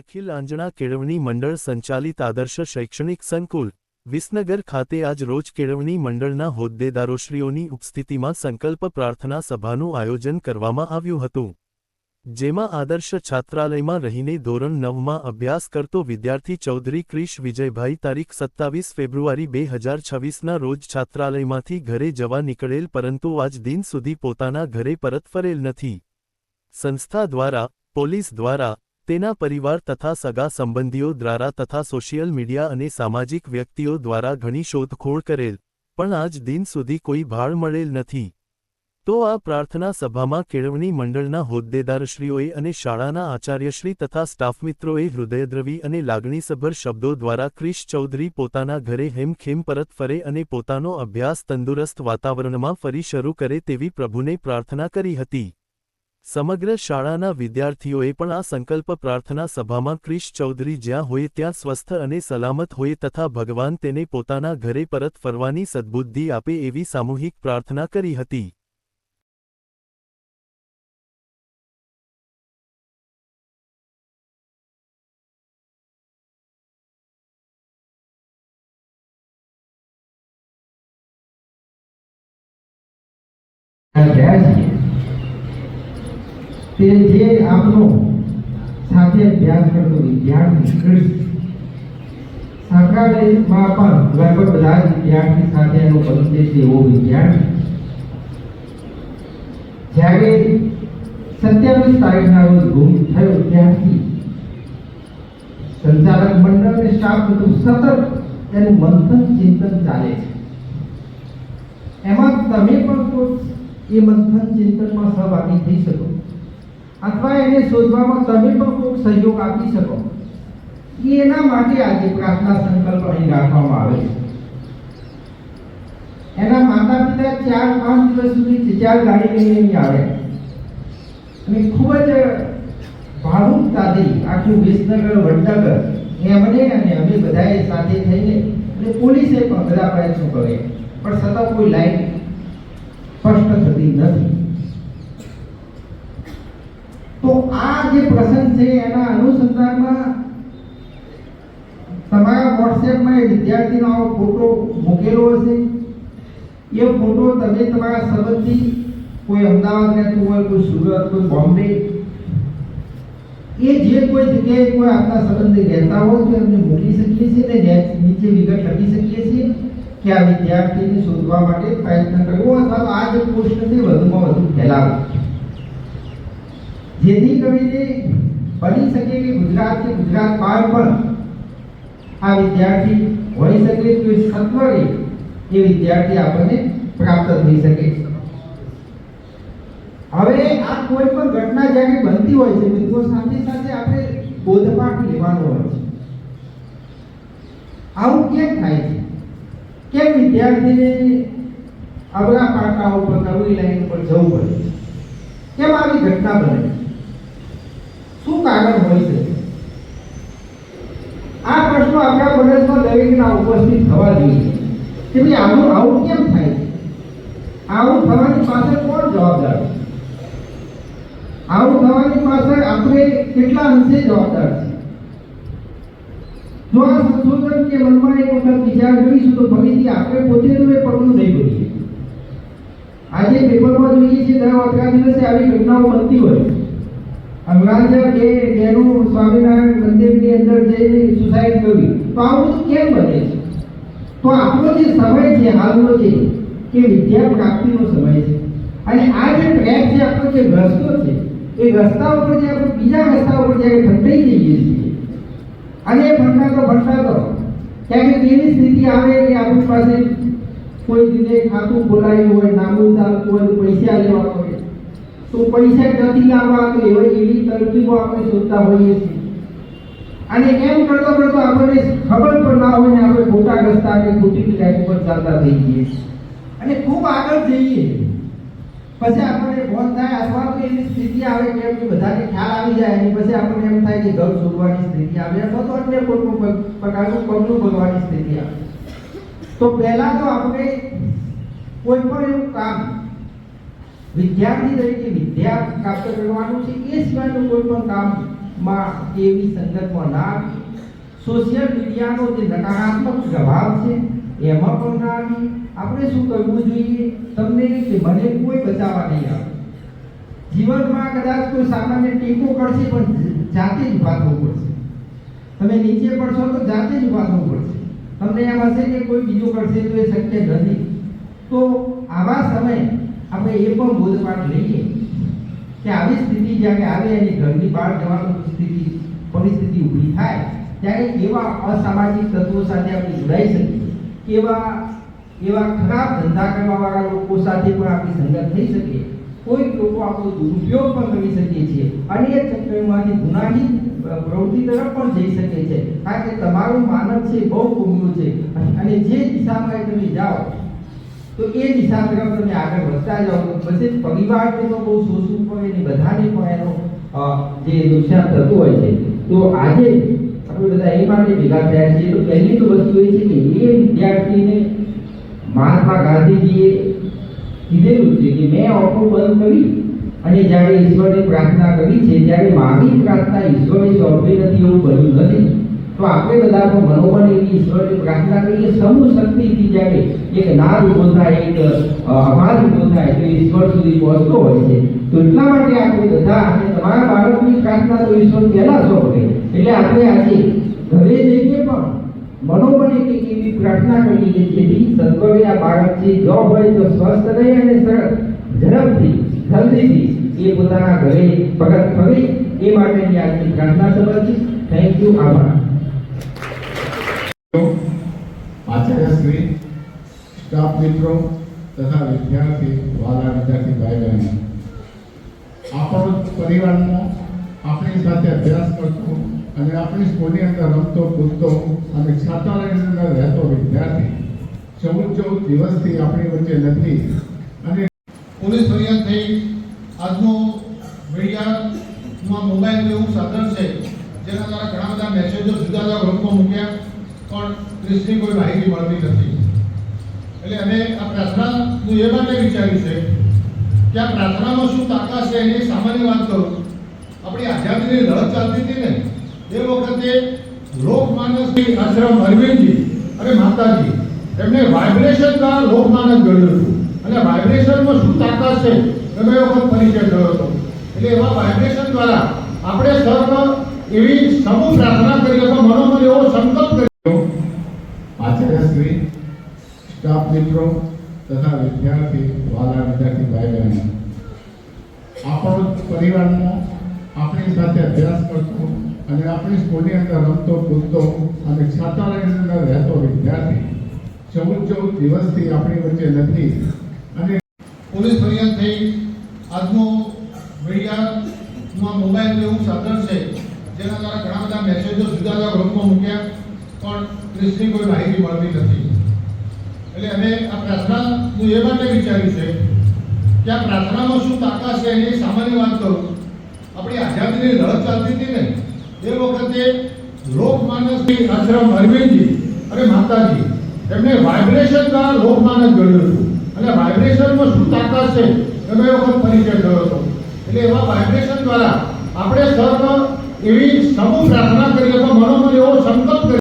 અખિલ આંજણા કેળવણી મંડળ સંચાલિત આદર્શ શૈક્ષણિક સંકુલ વિસનગર ખાતે આજ રોજ કેળવણી મંડળના હોદ્દેદારોશ્રીઓની ઉપસ્થિતિમાં સંકલ્પ પ્રાર્થના સભાનું આયોજન કરવામાં આવ્યું હતું, જેમાં આદર્શ છાત્રાલયમાં રહીને ધોરણ 9માં અભ્યાસ કરતો વિદ્યાર્થી ચૌધરી ક્રિશ વિજયભાઈ તારીખ 27 ફેબ્રુઆરી 2026ના રોજ છાત્રાલયમાંથી ઘરે જવા નીકળેલ પરંતુ આજ દિન સુધી પોતાના ઘરે પરત ફરેલ નથી. સંસ્થા દ્વારા, પોલીસ દ્વારા, તેના પરિવાર તથા સગા સંબંધીઓ દ્વારા તથા સોશિયલ મીડિયા અને સામાજિક વ્યક્તિઓ દ્વારા ઘણી શોધખોળ કરેલ, પણ આજ દિન સુધી કોઈ ભાળ મળેલ નથી. તો આ પ્રાર્થના સભામાં કેળવણી મંડળના હોદ્દેદારશ્રીઓએ અને શાળાના આચાર્યશ્રી તથા સ્ટાફમિત્રોએ હૃદયદ્રવી અને લાગણીસભર શબ્દો દ્વારા ક્રિશ ચૌધરી પોતાના ઘરે હેમખેમ પરત ફરે અને પોતાનો અભ્યાસ તંદુરસ્ત વાતાવરણમાં ફરી શરૂ કરે તેવી પ્રભુને પ્રાર્થના કરી હતી. સમગ્ર શાળાના વિદ્યાર્થીઓએ પણ આ સંકલ્પ પ્રાર્થના સભામાં ક્રિશ ચૌધરી જ્યાં હોય ત્યાં સ્વસ્થ અને સલામત હોય તથા ભગવાન તેને પોતાના ઘરે પરત ફરવાની સદ્બુદ્ધિ આપે એવી સામૂહિક પ્રાર્થના કરી હતી. તે જે આપનો સાથે અભ્યાસ કરતો વિદ્યાર્થી ક્રિશ છાત્રાલયમાં પણ લગભગ બધા જ વિદ્યાર્થી સાથે એનો પરિચય છે એવો વિદ્યાર્થી જ્યારે 27 તારીખના રોજ ગુમ થયો ત્યારથી સંચાલક મંડળ અને સ્ટાફ બધું સતત એનું મંથન ચિંતન ચાલે છે. એમાં તમે પણ એ મંથન ચિંતનમાં સહભાગી થઈ શકો અથવા એને શોધવામાં તમે પણ કોઈ સહયોગ આપી શકો, એના માટે આજે પ્રાર્થના સંકલ્પ અહીં રાખવામાં આવે છે. એના માતા પિતા 4-5 દિવસ સુધી ચાર ગાડી લઈને અહીં આવે અને ખૂબ જ ભાવુકતાથી આખું વિસનગર વડનગર એમને અને અમે બધાએ સાથે થઈને અને પોલીસે પણ બધા પ્રયત્નો કરે પણ સતત કોઈ લાઈન સ્પષ્ટ થતી નથી. તો આ જે પ્રસંગ છે એના અનુસંધાનમાં તમારા વોટ્સએપમાં એ વિદ્યાર્થીનો ફોટો મૂકેલો હશે. એ ફોટો તમે તમારા સંબંધી કોઈ અમદાવાદ રહેતું હોય, કોઈ સુરત, કોઈ બોમ્બે, એ જે કોઈ જગ્યાએ કોઈ આપણા સંબંધી રહેતા હોય તો એમને મોકલી શકીએ છીએ ને નીચે વિગત લખી શકીએ છીએ કે આ વિદ્યાર્થીને શોધવા માટે પ્રયત્ન કરવો અથવા તો આ જે પોસ્ટ છે વધુમાં વધુ ફેલાવો, જેથી કરીને બની શકે કે ગુજરાત કે ગુજરાત બહાર પણ આ વિદ્યાર્થી હોઈ શકે તો સત્વરે એ વિદ્યાર્થી આપણને પ્રાપ્ત થઈ શકે. હવે આ કોઈ પણ ઘટના જ્યારે બનતી હોય છે મિત્રો, સાથે સાથે આપણે બોધપાઠ લેવાનો હોય છે. આવું કેમ થાય છે? કેમ વિદ્યાર્થીને અવરા પાટા ઉપર નવી લાઈન પર જવું પડે? કેમ આવી ઘટના બને? શું કારણ હોય છે? આ પ્રશ્નો આપણા મગજમાં દરેકના ઉપસ્થિત થવા જોઈએ કે ભાઈ આવું કેમ થાય છે? આવું થવાની પાછળ કોણ જવાબદાર છે? આવું થવાની પાછળ આપણે કેટલા અંશે જવાબદાર છે? જો આ સંશોધન કે મનમાં એક વખત વિચાર કરીશું તો ફરીથી આપણે પોતે તો એ પગલું નહીં ભરીએ. આજે પેપરમાં જોઈએ છીએ દર અઠવાડિયા દિવસે આવી ઘટનાઓ બનતી હોય. અંગ્રાજ કે બેનું સ્વામિનારાયણ મંદિરની અંદર જઈને સુસાઇડ કર્યું, તો આવું બધું કેમ બને છે? તો આપણો જે સમય છે હાલનો છે કે વિદ્યા પ્રાપ્તિનો સમય છે અને આ જે ટ્રેક છે આપણો જે રસ્તો છે એ રસ્તા ઉપર જે આપણે બીજા રસ્તા ઉપર જ્યારે ફંટાઈ જઈએ છીએ અને ફંટાતો ક્યાંક એવી સ્થિતિ આવે કે આપણી પાસે કોઈ રીતે ખાતું ખોલાયું હોય, નામું ચાલતું હોય, પૈસા લેવા હોય તો પૈસા નથી લાવવા તો એવી તરકીબો આપણે શોધતા હોઈએ છીએ અને એમ કરતો આપણને ખબર પણ ના હોય ને આપણે ખોટા રસ્તા કે ખોટી લાઈન પર ચાલતા થઈ જઈએ અને ખૂબ આગળ જઈએ પછી આપણને ભોન થાય અથવા તો એવી સ્થિતિ આવે કે બધાને ખ્યાલ આવી જાય અને પછી આપણને એમ થાય કે ઘર છોડવાની સ્થિતિ આવે અથવા તો અન્ય કોઈ પ્રકારનું પગલું ભરવાની સ્થિતિ આવે. તો પહેલા તો આપણે કોઈ પણ એવું કામ વિદ્યાર્થી તરીકે વિદ્યા પ્રાપ્ત કરવાનું છે એ સિવાયનું કોઈ પણ કામ માં કે એવી સંગતમાં ના આવી, સોશિયલ મીડિયાનો જે નકારાત્મક પ્રભાવ છે એમાં પણ ના આવી. આપણે શું કરવું જોઈએ? તમને કે મને કોઈ બચાવવા નહીં આવે. જીવનમાં કદાચ કોઈ સામાન્ય ટેકો કરશે પણ જાતે જ ઊભા થવું પડશે. તમે નીચે પડશો તો જાતે જ ઊભા થવું પડશે. તમને એમ હશે કે કોઈ બીજું કરશે તો એ શક્ય નથી. તો આવા સમયે આપણે એ પણ બોધપાઠ લઈએ કે આવી સ્થિતિ જ્યારે આવે અને ઘરની બહાર જવાની પરિસ્થિતિ ઊભી થાય ત્યારે એવા અસામાજિક તત્વો સાથે આપણે જોડાઈ શકીએ, એવા ખરાબ ધંધા કરવાવાળા લોકો સાથે પણ આપણી સંગત થઈ શકે. કોઈ લોકો આપણો દુરુપયોગ પણ કરી શકે છે અને એ ચક્રમાંથી ગુનાહિત પ્રવૃત્તિ તરફ પણ જઈ શકે છે. કારણ કે તમારું માનવ છે બહુ કુમળું છે અને જે દિશામાં તમે જાઓ તો એ દિશા તરફ તમે આગળ વધતા જાઓ. પછી પરિવારને તો બહુ સોચવું પડે ને બધાને પણ એનો જે નુકસાન થતું હોય છે. તો આજે આપણે બધા એ માટે ભેગા થયા છીએ. તો પહેલી તો વસ્તુ એ છે કે એ વિદ્યાર્થીને મહાત્મા ગાંધીજીએ કીધેલું છે કે મેં ઓટો બંધ કરી અને જ્યારે ઈશ્વરને પ્રાર્થના કરી છે ત્યારે મારી પ્રાર્થના ઈશ્વરે સાંભળી નથી એવું બન્યું નથી. તો આપણે બધાનો મનોબળ એવી ઈશ્વરને પ્રાર્થના કરીએ સમૂહ શક્તિથી. જ્યારે એક નાદ ઊભો થાય, એક અવાજ ઊભો થાય તો ઈશ્વર સુધી પહોંચતો હોય છે. તો એટલા માટે આપણે બધા અને તમારા બાળકની પ્રાર્થના તો ઈશ્વર પહેલા સાંભળે. એટલે આપણે આજે ઘરે જઈને પણ મનોબળ એક એવી પ્રાર્થના કરીએ કે જેથી સદગુણે આ બાળક છે જો હોય તો સ્વસ્થ રહે અને ઝડપથી જલ્દીથી એ પોતાના ઘરે પરત ફરે એ માટેની આજની પ્રાર્થના સભા છે. Thank you. આભાર. આચાર્યશ્રી, સ્ટાફ મિત્રો તથા વિદ્યાર્થી વાલા વિદ્યાર્થી ભાઈ બહેનો, આપણો પરિવારનો આપણી સાથે અભ્યાસ કરતો અને આપણી સ્કૂલની અંદર રમતો કૂદતો અને છાત્રાલયની અંદર રહેતો વિદ્યાર્થી 14 દિવસથી આપણી વચ્ચે નથી અને પોલીસ ફરિયાદ થઈ. આજનું મીડિયામાં મોબાઈલ એવું સાધન છે જેના દ્વારા ઘણા બધા મેસેજો જુદા જુદા ગ્રુપમાં મૂક્યા પણ પોલીસની કોઈ માહિતી મળતી નથી. એટલે અમે આ પ્રાર્થનાનું એ માટે વિચાર્યું છે કે આ પ્રાર્થનામાં શું તાકાત છે એની સામાન્ય વાત કરું. આપણી આઝાદીની લડત ચાલતી હતી ને એ વખતે લોકમાનસજી આશ્રમ અરવિંદજી અને માતાજી એમને વાઇબ્રેશન દ્વારા લોકમાનસ ગણ્યું હતું અને વાઇબ્રેશનમાં શું તાકાત છે એનો એ વખત પરિચય થયો હતો. એટલે એવા વાઇબ્રેશન દ્વારા આપણે સર્વ એવી સમૂહ પ્રાર્થના કરી અથવા મનોમન એવો સંકલ્પ કર્યો. આચાર્યશ્રી, સ્ટાફ મિત્રો તથા વિદ્યાર્થી વાલા વિદ્યાર્થી ભાઈ બહેનો, આપણો પરિવારનો આપણી સાથે અભ્યાસ કરતો અને આપણી સ્કૂલની અંદર રમતો કૂદતો અને છાત્રાલયની અંદર રહેતો વિદ્યાર્થી 14 દિવસથી આપણી વચ્ચે નથી અને પોલીસ ફરિયાદ થઈ. આજનું મીડિયામાં મોબાઈલ એવું સાધન છે જેના દ્વારા ઘણા બધા મેસેજો જુદા જુદા ગ્રુપમાં મૂક્યા પણ પોલીસની કોઈ માહિતી મળતી નથી. એટલે અમે આ પ્રાર્થનાનું એ માટે વિચાર્યું છે કે આ પ્રાર્થનામાં શું તાકાત છે એની સામાન્ય વાત કરું. આપણી આઝાદીની લડત ચાલતી હતી ને એ વખતે લોકમાનસજી આશ્રમ અરવિંદજી અને માતાજી એમને વાઇબ્રેશન દ્વારા લોકમાનસ ગણ્યું હતું અને વાઇબ્રેશનમાં શું તાકાત છે એનો એ વખત પરિચય થયો હતો. એટલે એવા વાઇબ્રેશન દ્વારા આપણે સર્વ એવી સમૂહ પ્રાર્થના કરી અથવા મનોમન એવો સંકલ્પ